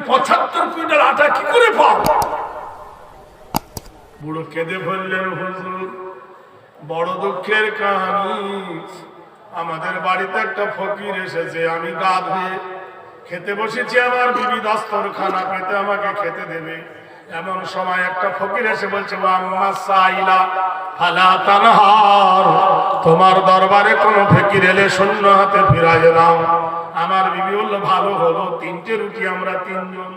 75 quintal আটা কি করে পাও? বুড়ো কেঁদে বললেন, হুজুর বড় দুঃখের কাহিনী, আমাদের বাড়িতে একটা ফকির এসেছে, আমি গা ধুয়ে খেতে বসেছি, আমার বিবি দস্তরখানা পেতে আমাকে খেতে দেবে, এমন সময় একটা ফকির এসে বলছে, আম্মা সাইলা ফালা তানহার, তোমার দরবারে কোনো ফকির এলে শূন্য হাতে ফিরায় নাও। আমার বিবি বলল, ভালো হলো, 3টে রুটি আমরা 3 জন।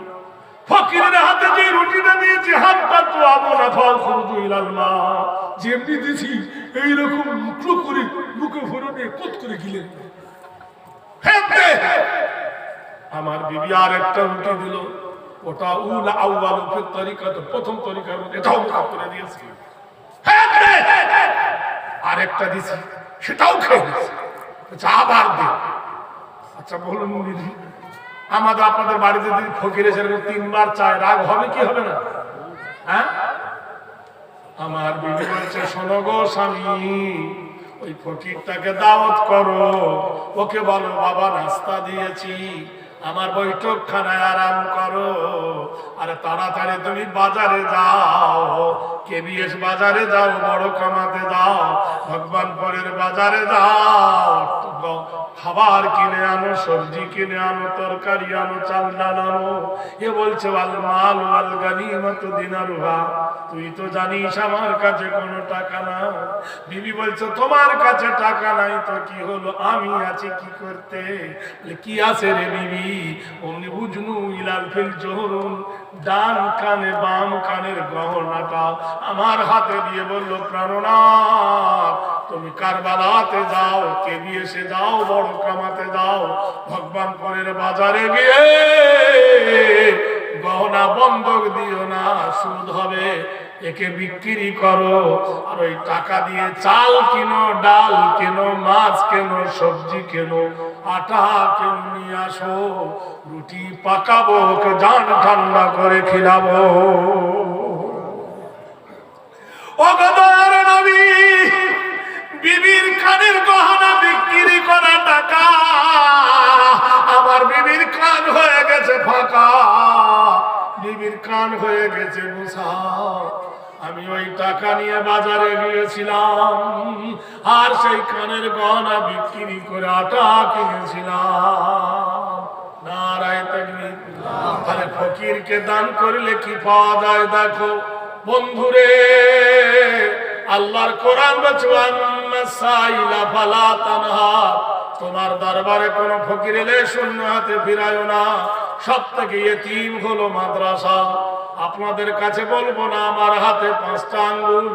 ফকিরের হাতে যে রুটিটা দিয়েছি, হাতটা তো আমনা ফল খুরদু ইলাল মা, যেমনি দিছি এইরকম মুখলো করে মুখে ভরে কুত করে গিলেন। আমার বিবি আর একটা রুটি দিল, ওটা উলা আউয়াল ফিত তরিকাত, প্রথম তরিকার মধ্যে এটাও খাপ করে দিয়েছে। আর একটা দিছি, সেটাও খেয়ে গেছে। আবার দে। আচ্ছা বলুন দিদি, আমাদের আপনাদের বাড়িতে যদি ফকির এসে 3 বার চায়, রাগ হবে কি হবে না? হ্যাঁ, আমার বিবি বলছে, শোনো গো স্বামী, ওই ফকিরটাকে দাওয়াত করো, ওকে বলো বাবা নাস্তা দিয়েছি, আমার বৈঠকখানায় আরাম করো, আর তাড়াতাড়ি তুমি বাজারে যাও, কেবিএস বাজারে যাও, বড় কামাতে যাও, ভগবানপুরের বাজারে যাও, খাবার কিনে আনো, সবজি কিনে আনো, তরকারি আনো, চাল ডাল আনো। এ বলছে, আল মাল ওয়াল গানিমাত দিনারুহা, তুই তো জানিস আমার কাছে কোনো টাকা নাই। বিবি বলছে, তোমার কাছে টাকা নাই তো কি হলো, আমি আছি কি করতে? কি আছে রে বিবি? অমনি বুঝনু ইলাল ফিল জোহরুন, ডান কানে বাম কানের গহনাটা আমার হাতে দিয়ে বলল, প্রাণনাথ তুমি কারবালাতে যাও, কেবিএসে যাও, বড় কামাতে যাও, ভগবানপুরের বাজারে গিয়ে গহনা বন্ধক দিও না, সুদ হবে, একে বিক্রি করো, আর ওই টাকা দিয়ে চাল কিনো, ডাল কেনো, মাছ কেনো, সবজি কেনো, আটা কেনো, নিয়ে আসো, রুটি পাকাবো, ওকে জান ঠান্ডা করে খিলাবো। ও গদার নবী, বিবির কানের গহনা বিক্রি করা টাকা, আমার বিবির কান হয়ে গেছে ফাঁকা, বিবির কান হয়ে গেছে মুসা। আমি ওই টাকা নিয়ে বাজারে গিয়েছিলাম, আর সেই কানের গহনা বিক্রি করে আটা কিনেছিলাম। নারায়ে তাকবীর। তাহলে ফকিরকে দান করলে কি পাওয়া যায় দেখো বন্ধুরে। আল্লাহর কোরআন বলছে, সাইলা ফালা তানহার, তোমার দরবারে কোন ফকির এলে শূন্য হাতে ফিরায়ো না। সবথেকে ইতিম হলো মাদ্রাসা। আপনাদের কাছে বলবো না, আমার হাতে 5টা আঙ্গুল,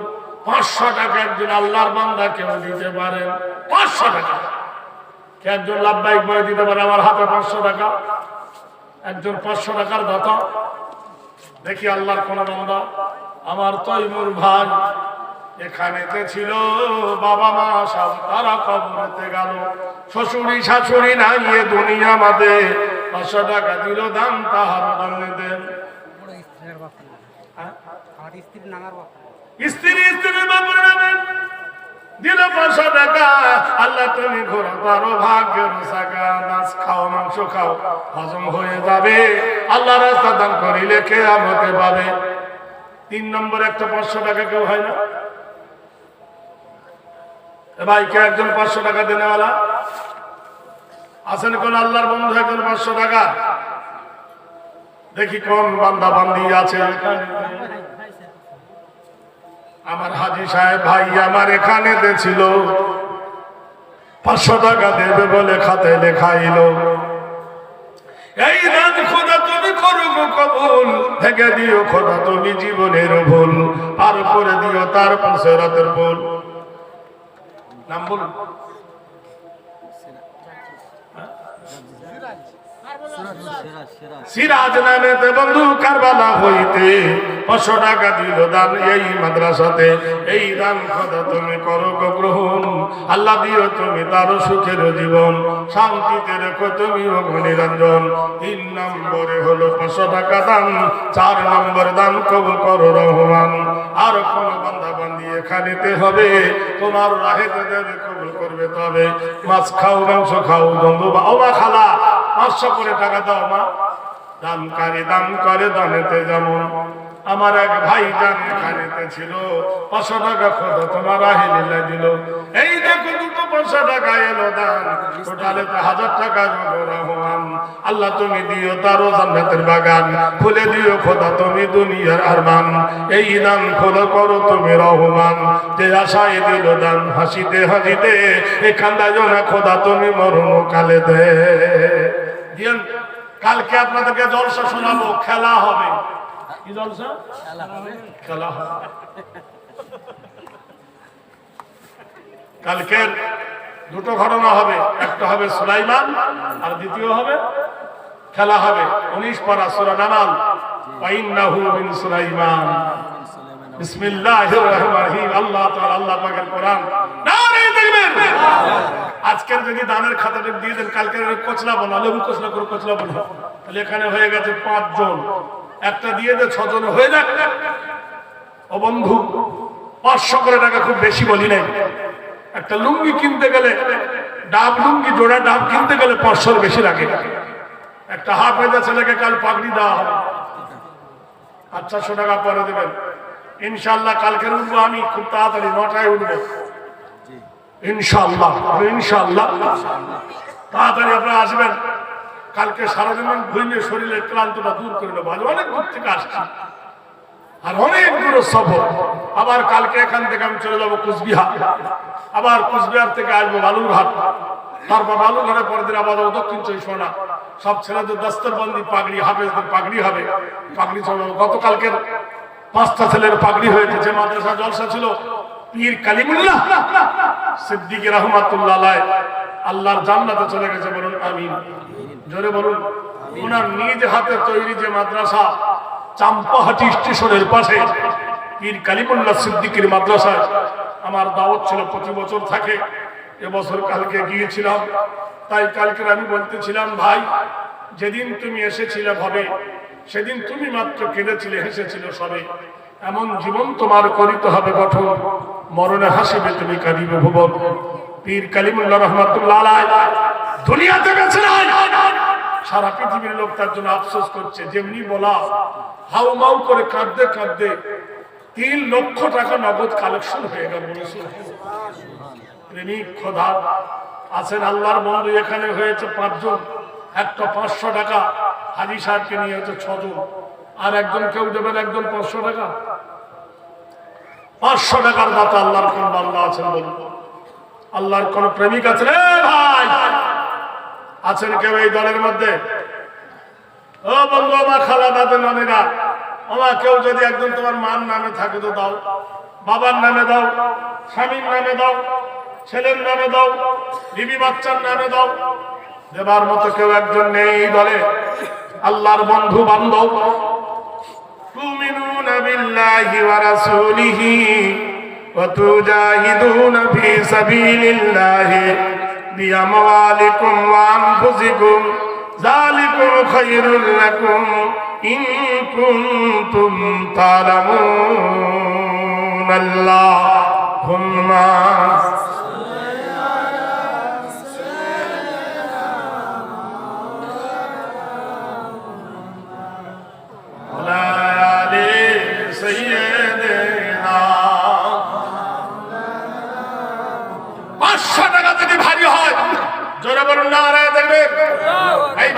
500 টাকা একজন আল্লাহর বান্দা কেউ দিতে পারেন? 500 টাকা কে একজন লাভবাহিক বলে দিতে পারে? আমার হাতে 500 টাকা, একজন 500 টাকার দাতা দেখি আল্লাহর কোন বান্দা। আমার তৈমুর ভাই এখানেতে ছিল, বাবা মা সব তারা কবরেতে গেল, শ্বশুরি শাশুড়ি নাই এ দুনিয়া মাঝে, 500 টাকা দিল দান, তাহার দামে দেন। স্ত্রী স্ত্রীর বাপের নামে দিল 500 টাকা। আল্লাহ তুমি ঘোরা পারো, ভাগ্যের সাকা, মাছ খাও, মাংস খাও, হজম হয়ে যাবে, আল্লাহ রাস্তা দান করিলে কিয়ামতে পাবে। 3 নম্বর একটা 500 টাকা কেউ হয় না? ভাই কে একজন 500 টাকা দেনেওয়ালা আছেন? কোন আল্লাহর বন্ধু একজন 500 টাকা? দেখি কোন বান্দা বান্দি আছে। আমার হাজী সাহেব ভাই আমার এখানে ছিল, 500 টাকা দেবে বলে খাতে লেখাইল। এই দান খোদা তুমি করো গো কবুল, থেকে দিও খোদা তুমি জীবনের ভুল, পার করে দিও তার পুসরাতের ভুল। নাম বলুন। সিরাজ নামেতে বন্ধু কারবালা হইতে 500 টাকা দিল দান এই মাদ্রাসাতে। এই দান খোদা তুমি করো গো গ্রহণ, আল্লাহ দিও তুমি তার সুখের জীবন, শান্তিতে রেখো তুমি অগ্নিরঞ্জন। 3 নম্বরে হলো 500 টাকা দান, 4 নম্বর দান কবুল করো রহমান। আর কোন বান্দা বান্দি এখানেতে হবে, তোমার রাহেতে দেবে কবুল করবে, তবে মাছ খাও, মাংস খাও, বন্ধু বা ও মা খালা 500 করে টাকা দাও মা, দানকারী দান করে দানেতে যেমন। আমার এক ভাই জান এখানেতে ছিল, 500 টাকা খোদা তোমার আহিলিল্লাহ দিল। এই দেখো দুটো 500 টাকা এলো দান, টোটালে তো 1000 টাকা জমা রহমান। আল্লাহ তুমি দিও তারও জান্নাতের বাগান, খুলে দিও খোদা তুমি দুনিয়ার আরমান। এই দান খোলা করো তুমি রহমান, যে আশায় দিল দান হাসিতে হাসিতে, এই কান্দায় না খোদা তুমি মরণ কালে দে। কালকে আপনাদেরকে জলসা শোনাবো, খেলা হবে। কি জলসা? খেলা হবে। কালকের দুটো ঘটনা হবে, একটা হবে সুলাইমান আর দ্বিতীয় হবে খেলা হবে। 19 পারা সূরা নামাল, ওয়া ইন্নাহু মিন সুলাইমান বিসমিল্লাহির রহমানির রহিম। আল্লাহ তাআলা আল্লাহ পাকের কোরআন। নারে তাকবীর। আজকের যদি দানের খাতাটা দিয়ে দেন, কালকের কোচলা বলো, লেবু কোচলা করে কোচলা বলো, তাহলে এখানে হয়ে গেছে 5 জন। একটা দিয়ে দে, 6 জন হয়ে যাক। ও বন্ধু, 500 করে টাকা খুব বেশি বলি নাই। একটা লুঙ্গি কিনতে গেলে, ডাব লুঙ্গি জোড়া ডাব কিনতে গেলে 500 বেশি লাগে। একটা হাফেজা ছেলেকে কাল পাগড়ি দেওয়া হবে, 400 টাকা পরে দেবেন ইনশাআল্লাহ। কালকে উঠবো আমি খুব তাড়াতাড়ি, 9টায় উঠবো ইনশাআল্লাহ। ইনশাআল্লাহ তাড়াতাড়ি আপনারা আসবেন। কালকে সারাদিন ঘুরিয়ে শরীরের ক্লান্তটা দূর করে নেবো। অনেক দূর থেকে আসছি আর অনেক দূরের সফর। আবার কালকে এখান থেকে আমি চলে যাবো কুচবিহার, আবার কুচবিহার থেকে আসবো বালুরঘাট, তারপর বালুরঘাটের পরের দিন আবার দক্ষিণ 24 সব ছেলেদের দস্তরবন্দি পাগড়ি, হাফেজদের পাগড়ি হবে, পাগড়ি চলে। গতকালকের 5টা ছেলের পাগড়ি হয়েছে। যে মাদ্রাসা জলসা ছিল পীর কালিমুল্লাহ সিদ্দিক রহমাতুল্লাহ আলাইহি, আল্লাহর জান্নাতে চলে গেছে, বলুন আমিন। জোরে বলুন। ওনার নিজ হাতে তৈরি যে মাদ্রাসা চাম্পাহাটি স্টেশনের পাশে পীর কালিমুল্লাহ সিদ্দিকের মাদ্রাসায় আমার দাওয়াত ছিল, প্রতি বছর থাকে। এবছর কালকে গিয়েছিলাম। তাই কালকে আমি বলতেছিলাম, ভাই যেদিন তুমি এসেছিলে ভাবে, সেদিন তুমি মাত্র কেঁদেছিলে, হেসেছিলে সবে। এমন জীবন তোমার করিতে হবে গঠন, মরণে হাসিবে তুমি কাঁদিবে ভুবন। পীর কালিমুল্লাহ রহমাতুল্লাহ আলাইহি দুনিয়াতে বেঁচে নাই। সারা পৃথিবীর লোক তার জন্য আফসোস করছে। যেমনি বলা হাউ মাউ করে কাঁদতে কাঁদতে 3 লক্ষ টাকা নগদ কালেকশন হয়ে গেল। প্রেমিক খোদা আছেন, আল্লাহর বন্ধু এখানে হয়েছে 5 জন। একটা 500 টাকা হাজি সাহেবকে নিয়ে হয়েছে 6 জন। আর একজন কেউ দেবেন, একজন 500 টাকা। 500 টাকার দাতা আল্লাহর কোন বান্দা আছেন বলুন? আল্লাহর কোন প্রেমিক আছে রে ভাই? আছেন কেউ এই দলের মধ্যে? ও বন্ধু, আমার খালা দাদের নামেরা, আমার কেউ যদি একজন তোমার মার নামে থাকে তো দাও, বাবার নামে দাও, স্বামীর নামে দাও, ছেলের নামে দাও, বিবি বাচ্চার নামে দাও। দেবার মতো কেউ একজন নেই এই দলে? আল্লাহর বন্ধু বান্ধব। তুমিনুনা বিল্লাহি ওয়া রাসূলিহি ওয়া তুজাহিদুনা ফি সাবিলিল্লাহি বিআমওয়ালিকুম ওয়া আনফুসিকুম যালিকুম খায়রুল লাকুম ইন কুনতুম তা'লামুন। আল্লাহুম্মা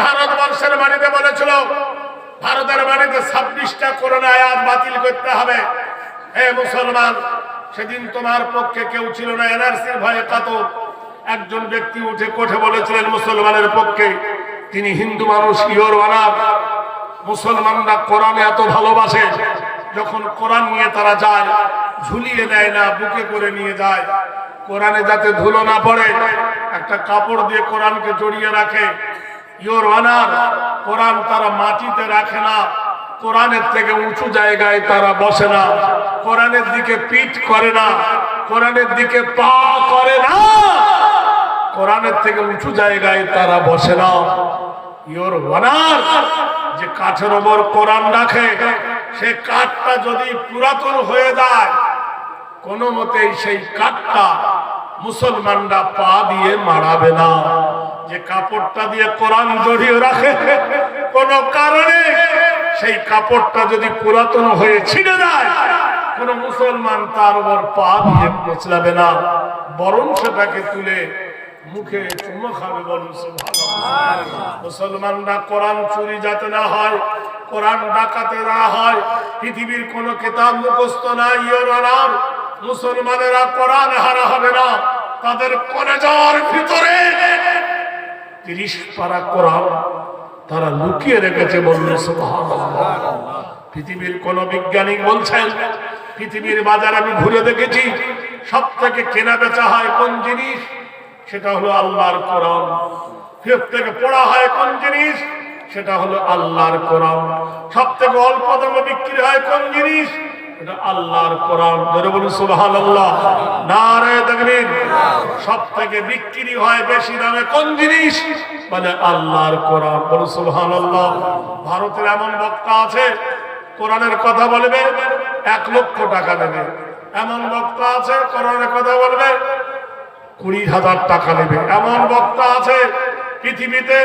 ভারতবর্ষের মাটিতে বলেছিল, ভারতের মাটিতে 26টা কোরআন আয়াত বাতিল করতে হবে। হে মুসলমান, সেদিন তোমার পক্ষে কেউ ছিল না, এনআরসির ভয়ে কাতর। একজন ব্যক্তি উঠে কোঠে বলেছিলেন মুসলমানের পক্ষে। তিনি হিন্দু মানুষ, ইওর ওয়ানার। মুসলমানরা কোরআনে এত ভালোবাসে, যখন কোরআন নিয়ে তারা যায় ঝুলিয়ে দেয় না, বুকে করে নিয়ে যায়। কোরআনে যাতে ধুলো না পড়ে একটা কাপড় দিয়ে কোরআনকে জড়িয়ে রাখে। ইওর অনার, কোরআন তারা মাটিতে রাখে না, কোরআনের থেকে উঁচু জায়গায় তারা বসে না, কোরআনের দিকে পিঠ করে না, কোরআনের দিকে পা করে না, কোরআনের থেকে উঁচু জায়গায় তারা বসে না। ইওর অনার, যে কাঠের ওপর কোরআন রাখে, সে কাঠটা যদি পুরাতন হয়ে যায়, কোনো মতেই সেই কাঠটা মুসলমানরা পা দিয়ে মারাবে না। যে কাপড়টা দিয়ে কোরআন জড়িয়ে রাখে, কোন কারণে সেই কাপড়টা যদি পুরাতন হয়ে ছিঁড়ে যায়, কোন মুসলমান তার উপর পা দিয়ে মোচড়াবে না, বরং সেটাকে তুলে মুখে চুমো খাবে। বলুন সুবহানাল্লাহ। মুসলমানরা কোরআন চুরি যাতে না হয়, কোরআন ডাকাতে না হয়, পৃথিবীর কোন কিতাব মুখস্থ নাই, মুসলমানেরা কোরআন হারা হবে না। তাদের কলেজার ভিতরে 30 পারা কোরআন তারা লুকিয়ে রেখেছে। বলুন সুবহানাল্লাহ। পৃথিবীর কোন বিজ্ঞানী বলছেন, পৃথিবীর বাজারে আমি ঘুরে দেখেছি, সব থেকে কেনা বেচা হয় কোন জিনিস? সেটা হলো আল্লাহর কোরআন। সব থেকে পড়া হয় কোন জিনিস? সেটা হলো আল্লাহর কোরআন। সব থেকে অল্প দামে বিক্রি হয় কোন জিনিস? এটা আল্লাহর কোরআন। জোরে বলুন সুবহানাল্লাহ। নারে তাকবীর। সব থেকে বিক্রি হয় বেশি দামে কোন জিনিস? মানে আল্লাহর কোরআন। বলুন সুবহানাল্লাহ। ভারতের এমন বক্তা আছে, কোরআনের কথা বলবে 1 লক্ষ টাকা নেবে। এমন বক্তা আছে কোরআনের কথা বলবে 20,000 টাকা নেবে। এমন বক্তা আছে পৃথিবীতে,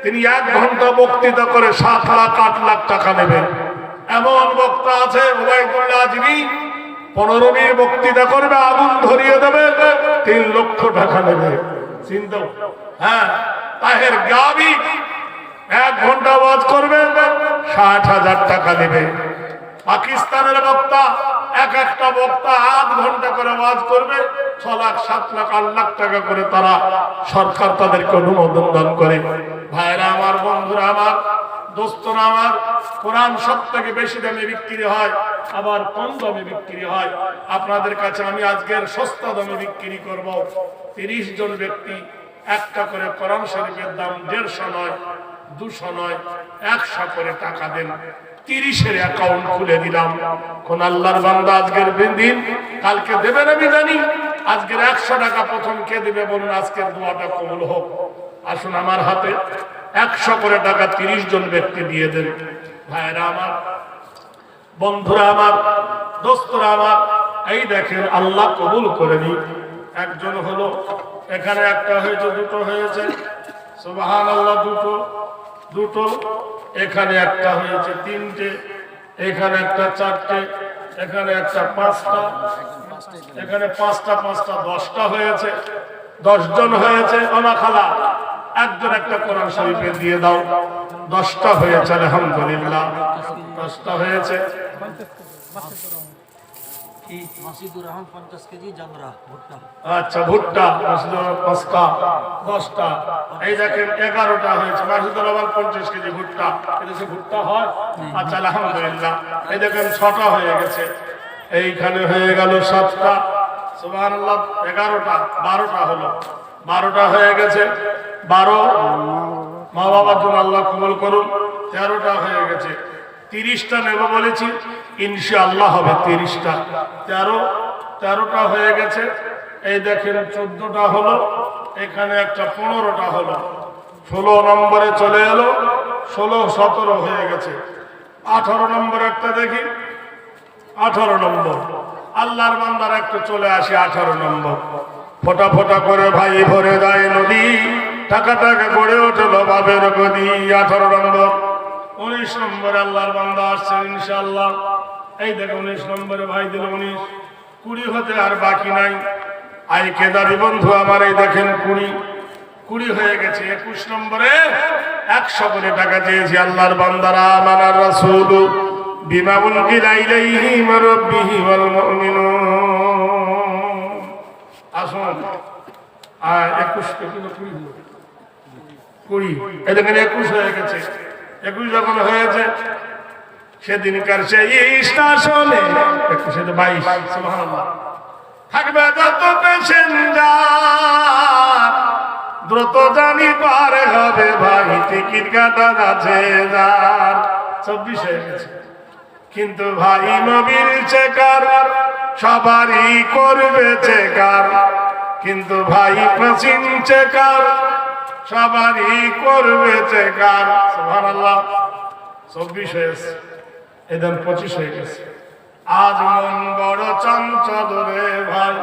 তিনি 1 ঘন্টা বক্তৃতা করে 7 লাখ 8 লাখ টাকা নেবে। এমন বক্তা আছে ওবায়দুল্লাহ আজমি 15 মিনিট বক্তৃতা করবে, আগুন ধরিয়ে দেবে, 3 লক্ষ টাকা নেবে। চিন্তা। হ্যাঁ, তাহের গাবি 1 ঘন্টা ওয়াজ করবে, 60,000 টাকা নেবে। পাকিস্তানের বক্তা একটা বক্তা 8 ঘন্টা করে ওয়াজ করবে, 6 লাখ 7 লাখ 8 লাখ টাকা করে তারা সরকার তাদেরকে অনুমোদন দান করে। ভাইরা আমার, বন্ধুরা আমার, দোস্তরা আমার, কোরআন সব থেকে বেশি দামে বিক্রি হয়, আবার কম দামে বিক্রি হয়। আপনাদের কাছে আমি আজকের সস্তা দামে বিক্রি করব। 30 জন ব্যক্তি একটা করে কোরআন শরীফের দাম 150 নয়, 200 নয়, 100 করে টাকা দেন। 30-এর অ্যাকাউন্ট খুলে দিলাম। কোন আল্লাহর বান্দা আজকের দিন কালকে দেবেন আমি জানি। আজকের 100 টাকা প্রথম কে দিবে বলুন? আজকের দোয়াটা কবুল হোক। আসুন আমার হাতে 100 করে টাকা 30 জন ব্যক্তি দিয়ে দেন। ভাইরা আমার, বন্ধুরা আমার, দোস্তরা আমার, এই দেখেন আল্লাহ কবুল করে নি। একজন হলো, এখানে একটা হয়েছে, দুটো হয়েছে, সুবহানাল্লাহ, দুটো, এখানে একটা হয়েছে, 3টে, এখানে একটা 4টে, এখানে একটা 5টা, এখানে 5টা 10টা হয়েছে, 10 জন হয়েছে। ওনা খালা একজন একটা কোরআন শরীফে দিয়ে দাও। 10টা হয়েছে, আলহামদুলিল্লাহ, 10টা হয়েছে। আচ্ছা, ভুট্টা মাসুদুর রহমান 5টা, 10টা, এই দেখেন 11টা হয়েছে। মাসুদুর রহমান 50 কেজি ভুট্টা, এদেশে ভুট্টা হয়। আচ্ছা, আলহামদুলিল্লাহ, এই দেখেন 6টা হয়ে গেছে। এইখানে হয়ে গেল 7টা, সুবহানাল্লাহ, 11টা, 12টা হলো, 12টা হয়ে গেছে, 12, মা বাবার জন্য আল্লাহ কবুল করুন। 13টা হয়ে গেছে। 30টা নেব বলেছি, ইনশাআল্লাহ হবে 30টা। 13টা হয়ে গেছে। এই দেখেন 14টা হলো, এখানে একটা 15টা হলো, 16 নম্বরে চলে এলো, 16, 17 হয়ে গেছে। 18 নম্বর একটা দেখি, 18 নম্বর। আল্লাহর বান্দার একটা চলে আসি 18 নম্বর। ফোটা ফোটা করে ভাই ভরে যায় নদী, টাকা টাকা গড়ে ওঠলো বাবের গদি। 18 নম্বর। 19 নম্বরে আল্লাহর বান্দা আসছে ইনশাআল্লাহ। এই দেখো 19 নম্বরে ভাই দিল 19। 20 হতে আর বাকি নাই। আই কেদারি বন্ধু আমার, এই দেখেন 20 হয়ে গেছে। 21 নম্বরে 100 করে টাকা চেয়েছি আল্লাহর বান্দারা। আমানার রাসূল বিমা উনজিলা ইলাইহি মির রাব্বিহি ওয়াল মুমিনুন। আসুন, 21 থেকে 20, এই দেখেন 21 হয়ে গেছে। 21 যখন হয়েছে, সেদিনকার সেই স্টেশনে 22, সুবহানাল্লাহ, থাকবে যত প্যাসেঞ্জার, দ্রুত জানি পার হবে ভাই, টিকিট কাটা আছে যার। 24 হয়ে গেছে। কিন্তু ভাই নবীর চেকার সবারই করবে চেকার, কিন্তু ভাই প্রাচীন চেকার সবারই করবে চেকার। সুবহানাল্লাহ। 24 হয়েছে, এদিন 25 হয়ে গেছে। আজ মন বড় চঞ্চল রে ভাই,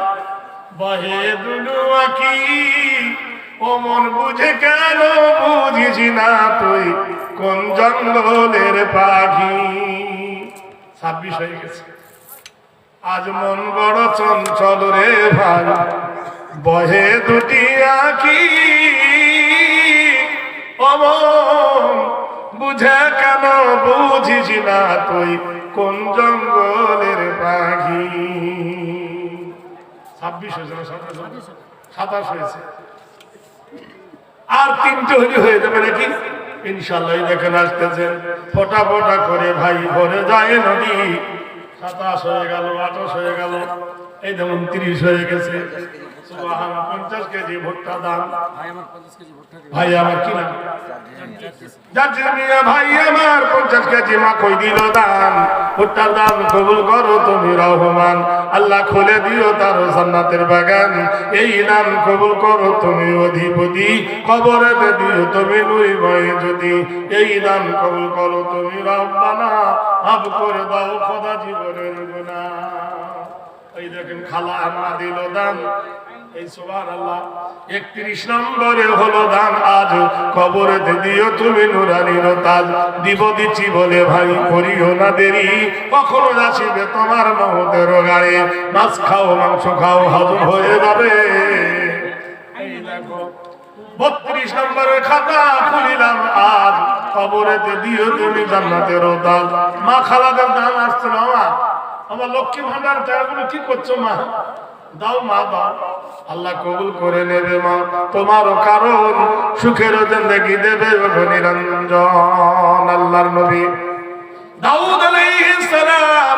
বহে দুলু আঁকি ও মন বুঝে কেন বুঝিস না তুই কোন জঙ্গলের পাখি। 26 হয়ে গেছে। আজ মন বড় চঞ্চল রে ভাই, বহে দুটি আঁখি। ও মন বুঝে কেন বুঝিস না তুই কোন জঙ্গলের পাখি। 26 হয়েছে না? 27 হয়েছে। আর 3টে হলি হয়ে যাবে নাকি ইনশাআল্লাহ। দেখেন আসতেছেন ফোটা ফোটা করে ভাই ভরে যায় নদী। 27 হয়ে গেল, 28 হয়ে গেল, এই যেমন 30 হয়ে গেছে। সুবহানাল্লাহ। 50 কেজি ভুট্টা দাম। ভাই আমার কি নাম? জাজির মিয়া ভাই আমার 50 কেজি মাখই দিল দান। ভুট্টার দাম কবুল করো তুমি রহমান। আল্লাহ খুলে দিও তার জান্নাতের বাগান। এই দান কবুল করো তুমি অধিপতি। কবরে দিও তুমি নুই ভয়ে যদি। এই দান কবুল করো তুমি রব্বানা। মাফ করে দাও খোদা জীবনের গুনাহ। এই দেখেন খালা আম্মা দিল দান। এই সুবহানাল্লাহ। 31 নম্বরে হলো দান আজ। কবরে দিও তুমি নুরানির তাজ। দিব দিচ্ছি বলে ভাই করিও না দেরি। কখনো আসিবে তোমার মহতের গায়ে। মাছ খাও মাংস খাও হজম হয়ে যাবে। এই দেখো 32 নম্বরের খাতা খুলিলাম আজ। কবরে দিও তুমি জান্নাতের তাজ। মা খালাদের দান আসছে না? আমার লক্ষ্মী ভান্ডার টাকাগুলো কি করছো মা? দাও মা দাও। আল্লাহ কবুল করে নেবে মা। তোমারও কারণ সুখের জিন্দেগি দেবে নিরঞ্জন। আল্লাহর নবী দাউদ আলাইহিস সালাম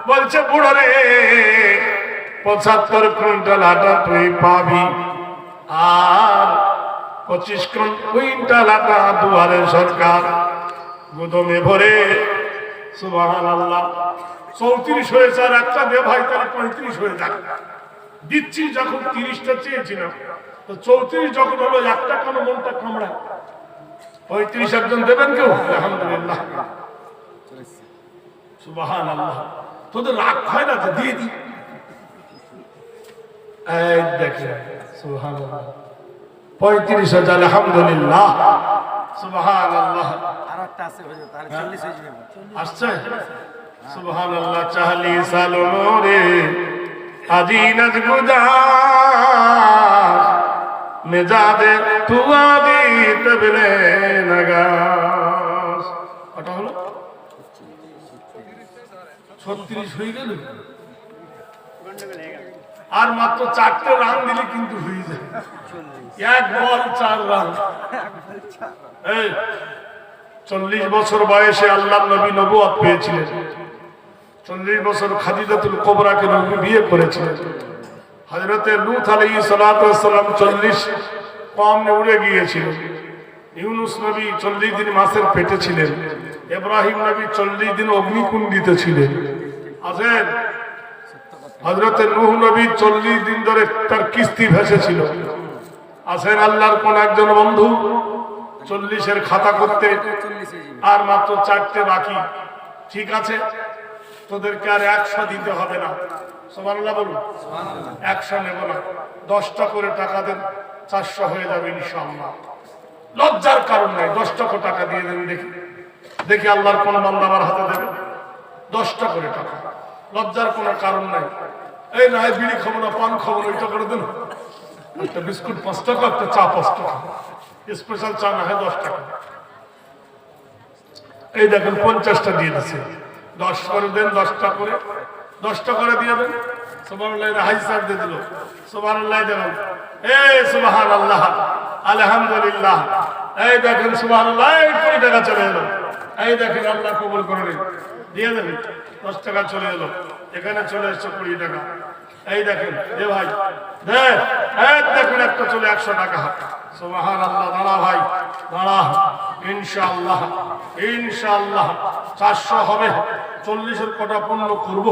বলছে বুড়ো রে 75 কুইন্টাল আটা তুই পাবি, আর 25 কুইন্টাল আটা দুয়ারে সরকার গুদমে ভরে। সুবহানাল্লাহ। 34 হয়েছে, আর একটা দে ভাই, তাহলে 35 হয়ে যাক। দিচ্ছি যখন 30টা চেয়েছিলাম, তো 34 যখন হলো, একটা কেন মনটা কামড়ায়? 35 একজন দেবেন কেউ? আলহামদুলিল্লাহ। সুবহানাল্লাহ। তোদের রাগ হয় না তো দিয়ে দি। এই দেখেন সুবহানাল্লাহ। 35,000 আলহামদুলিল্লাহ। সুবহানাল্লাহ। আর একটা আছে হয়ে যাবে, তাহলে 40 হয়ে যাবে। আসছে সুবহানাল্লাহ। 40 সাল মোরে আজি নজ গুজার মেজাদে তুয়াদি তবলে নগাস। ওটা হলো 36 হয়ে গেল। আর মাত্র 4টে রান দিলে কিন্তু হয়ে যায়। 1 বল 4 রান। এই 40 বছর বয়সে আল্লাহর নবী নবুয়ত পেয়েছিলেন। 40 বছর খাদিজাতুল কুবরাকে নবী বিয়ে করেছিলেন। হযরতে লূত আলাইহিস সালাতু ওয়াস সালাম 40 কমে উড়ে গিয়েছিলেন। ইউনুস নবী 40 দিন মাছের পেটে ছিলেন। ইব্রাহিম নবী 40 দিন অগ্নিকুণ্ডিতে ছিলেন। আছেন হযরতে নূহ নবী 40 দিন ধরে তার কিস্তি ভেসেছিল। আছেন আল্লাহর কোন একজন বন্ধু 40-এর খাতা করতে আর মাত্র 4টে বাকি। ঠিক আছে, তোদেরকে আর 100 দিতে হবে না। সুবহানাল্লাহ বলুন। 100 নেব না, 10টা করে টাকা দেন, 400 হয়ে যাবে ইনশাআল্লাহ। লজ্জার কারণ নাই, 10টা করে টাকা দিয়ে দেন। দেখি দেখি আল্লাহর কোন বান্দা আমার হাতে দেবে 10টা করে টাকা। লজ্জার কোনো কারণ নাই। এই না হয় বিড়ি খাবো না, পান খাবো না, এটা করে দেন। একটা বিস্কুট 5 টাকা, একটা চা 5 টাকা, স্পেশাল চা না হয় 10 টাকা। এই দেখেন 50টা দিয়ে দিচ্ছে। 10 করে দেন, 10টা করে, 10টা করে দিয়ে দেন। সুবহানাল্লাহ। হাই সাহেব দিয়ে দিল। সুবহানাল্লাহ দেবেন। এই সুবহানাল্লাহ আলহামদুলিল্লাহ। এই দেখেন সুবহানাল্লাহ। এই 20 টাকা চলে এলো। এই দেখেন আল্লাহ কবুল করে নিন। দিয়ে দেবেন। 10 টাকা চলে এলো, এখানে চলে এসছে 20 টাকা। এই দেখেন এ ভাই দে। এই দেখেন একটা চলে 100 টাকা। সুবহানাল্লাহ। দাঁড়া ভাই দাঁড়া। ইনশাআল্লাহ ইনশাআল্লাহ 400 হবে। 40-এর কটা পূর্ণ করব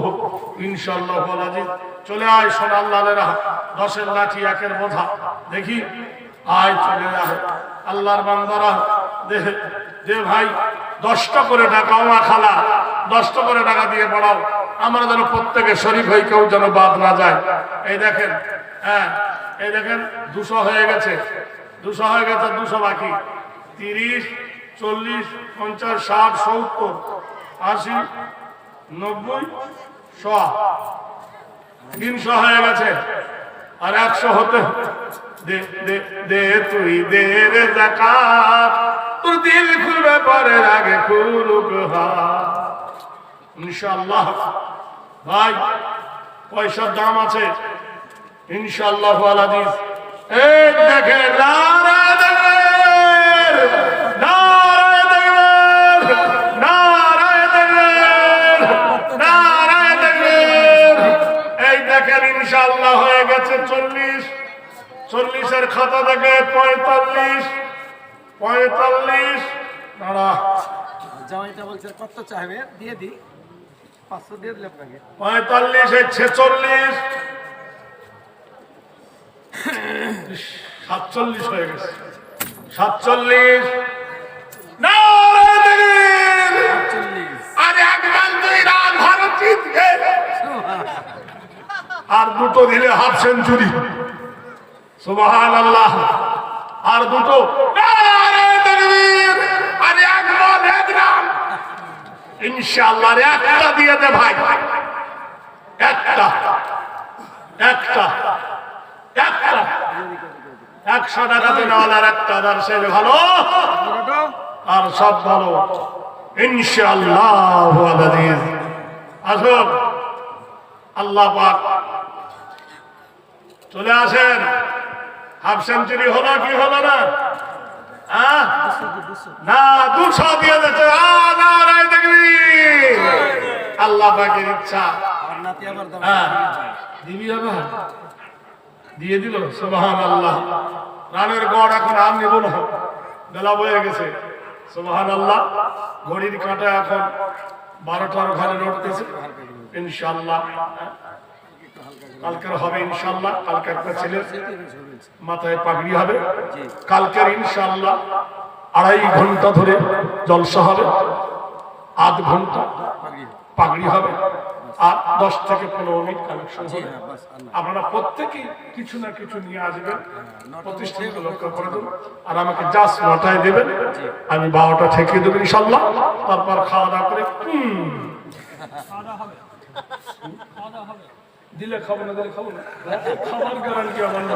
ইনশাআল্লাহ। বলাজি চলে আয় সোনা আল্লাহরা। 10-এর লাঠি 1-এর বোঝা। দেখি আয় চলে আয় আল্লাহর বান্দারা। দে ভাই 10টা করে টাকা। মা খালা 10টা করে টাকা দিয়ে পড়াও। আমরা যেন প্রত্যেকে শরীক হই, কেউ যেন বাদ না যায়। এই দেখেন হ্যাঁ এই দেখেন 200 হয়ে গেছে, 200 হয়ে গেছে, 200 বাকি। 30, 40, 50, 60, 70, 80, 90, 100, 300 হয়ে গেছে। আর 100 হতে দে দে দে তুই দে রে যাকাত, তোর দিল খুলবে পরের আগে খুলুক হাত। ইনশাআল্লাহ ভাই পয়সার দাম আছে ইনশাআল্লাহ। হাদিস এই দেখেন, নারায়ে তাকবীর, নারায়ে তাকবীর, নারায়ে তাকবীর, নারায়ে তাকবীর। এই দেখেন ইনশাআল্লাহ হয়ে গেছে 40, 40 এর খাতা থেকে 45, 45 নাড়া জামাইটা বলছে কত চাইবে দিয়ে দি, 500 দিয়ে দিলে আপনাকে। 45 এ 46, 47 হয়ে গেছে, 47। নারায়ে তাকবীর। 48 আরে একবার দুই রান ভারত জিতবে, আর দুটো দিলে হাফ সেঞ্চুরি। সুবহানাল্লাহ। আর দুটো নারায়ে তাকবীর। আরে একবার এক রান ইনশাআল্লাহ। আরে একটা দিয়ে দে ভাই, একটা একটা একটা 100 টাকা দিন আর একটা দার সে ভালো আর সব ভালো ইনশাআল্লাহ। আজিজ আসুন, আল্লাহ পাক চলে আসেন। হাফ সেঞ্চুরি হলো কি হলো না? না 200 দিয়ে দিচ্ছে। নারায়ে তাকবীর। আল্লাহ পাকের ইচ্ছা। আর নাতি আবার দাম দিবি হবে, দিয়ে দিল। সুবহানাল্লাহ। রানের গড় এখন আর নেব না, বেলা বয়ে গেছে। সুবহানাল্লাহ। ঘড়ির কাঁটা এখন 12টার ঘরে নড়তেছে ইনশাআল্লাহ। কালকের হবে ইনশাআল্লাহ। কালকে একটা ছেলের মাথায় পাগড়ি হবে। কালকের ইনশাআল্লাহ 2.5 ঘন্টা ধরে জলসা হবে, আধ ঘন্টা পাগড়ি হবে, আর 10 থেকে 15 মিনিট কালেকশন হবে। আপনারা প্রত্যেকেই কিছু না কিছু নিয়ে আসবেন, প্রতিষ্ঠানকে লক্ষ্য করে দেবেন, আর আমাকে জাস্ট মাথায় দেবেন। আমি 12টা ঠেকিয়ে দেবেন ইনশাআল্লাহ। তারপর খাওয়া দাওয়া করে দিলে খাবো না, দিলে খাবো না, খাবার গ্যারান্টি আমার না।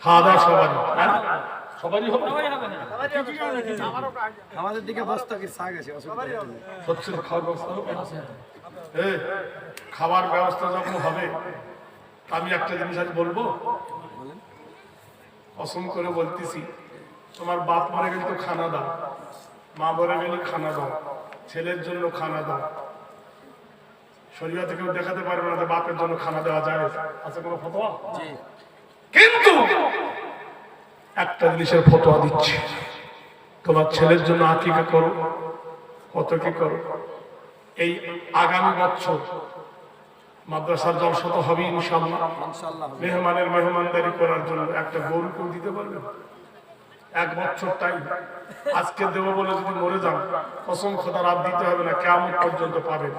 খাওয়া দাওয়া সবারই, সবারই হবে। আমাদের দিকে বস্তা কি শাক আছে, অসুবিধা নেই। সত্যি খাওয়ার ব্যবস্থা হবে। খাবার ব্যবস্থা যখন হবে, আমি একটা জিনিস আজ বলবো, কসম করে বলতেছি, তোমার বাপ মরে গেলে তো খানা দাও, মা মরে গেলে খানা দাও, ছেলের জন্য খানা দাও। শরীয়তে কেউ দেখাতে পারবে না যে বাপের জন্য খানা দেওয়া যায়, আছে কোনো ফতোয়া? কিন্তু একটা জিনিসের ফতোয়া দিচ্ছি, তোমার ছেলের জন্য আকিকা করো, কত কি করো। এই আগামী বছর মাদ্রাসার জলসা তো হবে ইনশাআল্লাহ। মেহমানের মেহমানদারি করার জন্য একটা গরু কেউ দিতে পারবে? 1 বছর টাইম। আজকে দেবো বলে যদি মরে যান, কসম খোদা রাত দিতে হবে না, কিয়ামত পর্যন্ত পাবেন।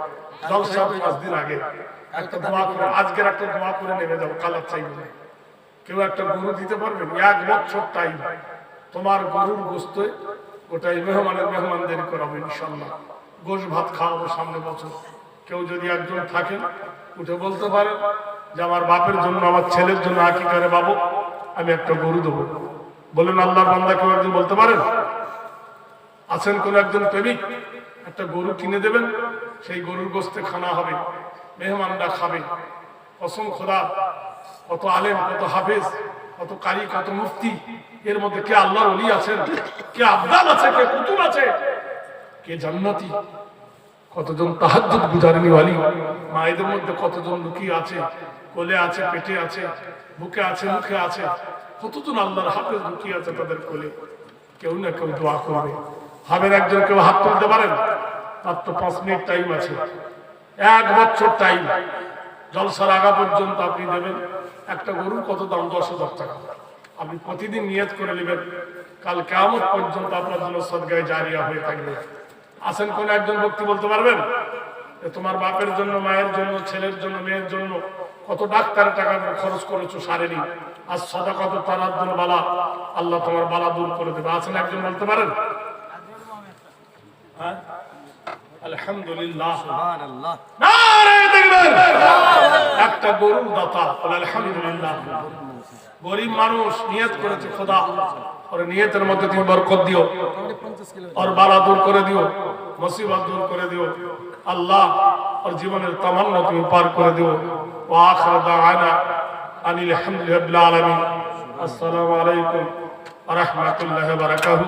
জলসা 5 দিন আগে একটা দোয়া করে, আজকের একটা দোয়া করে নেমে যাবো, কালার চাইবে না। কেউ একটা গরু দিতে পারবেন? 1 বছর টাইম। তোমার গরুর গোস্ত ওটাই মেহমানের মেহমানদারি করাবো ইনশাআল্লাহ। গোশ ভাত খাওয়াবো সামনে বছর। কেউ যদি একজন থাকেন উঠে বলতে পারেন যে আমার বাপের জন্য, আমার ছেলের জন্য আকিকারে বাবু আমি একটা গরু দেবো, বলেন আল্লাহর বান্দা কেউ একজন বলতে পারেন? আছেন কোন একজন প্রেমিক? একটা গরু কিনে দেবেন, সেই গরুর গোস্তে খানা হবে, মেহমানরা খাবে। কসম খোদা, কত আলেম, কত হাফেজ, কত কারি, কত মুফতি, এর মধ্যে কে আল্লাহর ওলি আছেন, কে আফদাল আছে, কে কুতুব আছে, কে জান্নাতি, কতজন তাহাজ্জুদ গুজারিনী ওয়ালি, মায়েদের মধ্যে কতজন লুকিয়ে আছে, কোলে আছে, পেটে আছে, বুকে আছে, মুখে আছে, কতজন আল্লাহর হাফেজ লুকিয়ে আছে তাদের কোলে। কেউ না কেউ দোয়া করবে। হাবের একজন কেউ হাত তুলতে পারেন? মাত্র 5 মিনিট টাইম আছে, 1 বছর টাইম। জলসার আগা পর্যন্ত আপনি দেবেন। একটা গরুর কত দাম? 10,000 টাকা। আপনি প্রতিদিন নিয়ত করে নেবেন, কাল কিয়ামত পর্যন্ত আপনার জন্য সদকায়ে জারিয়া হয়ে থাকবে। আছেন কোন একজন ব্যক্তি বলতে পারবেন তোমার বাপের জন্য, মায়ের জন্য, ছেলের জন্য, মেয়ের জন্য কত ডাক্তারের টাকা খরচ করেছো সারেনি, আর সাদাকা তো তারাদ্দুল বালা, আল্লাহ তোমার বালা দূর করে দেবে। আছেন একজন বলতে পারেন? হ্যাঁ? আলহামদুলিল্লাহ। সুবহানাল্লাহ। নারে তাকবীর। একটা গরুর দাতা, বলে আলহামদুলিল্লাহ। গরিব মানুষ নিয়ত করেছে, খোদা ওর নিয়তের মধ্যে তুমি বরকত দিও, 50 কিলো। और बाला दूर करे दियो, मुसीबत दूर करे दियो अल्लाह, और जीवन तमन्ना तुम्हें पार करे दियो। व आखिर दावाना अनिल हम्दुलिल्लाहि रब्बिल आलमीन। अस्सलामु अलैकुम व रहमतुल्लाहि व बरकातहू।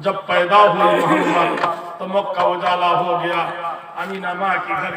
जब पैदा हुए मोहम्मद तो मक्का उजाला हो गया, अमीना माँ के घर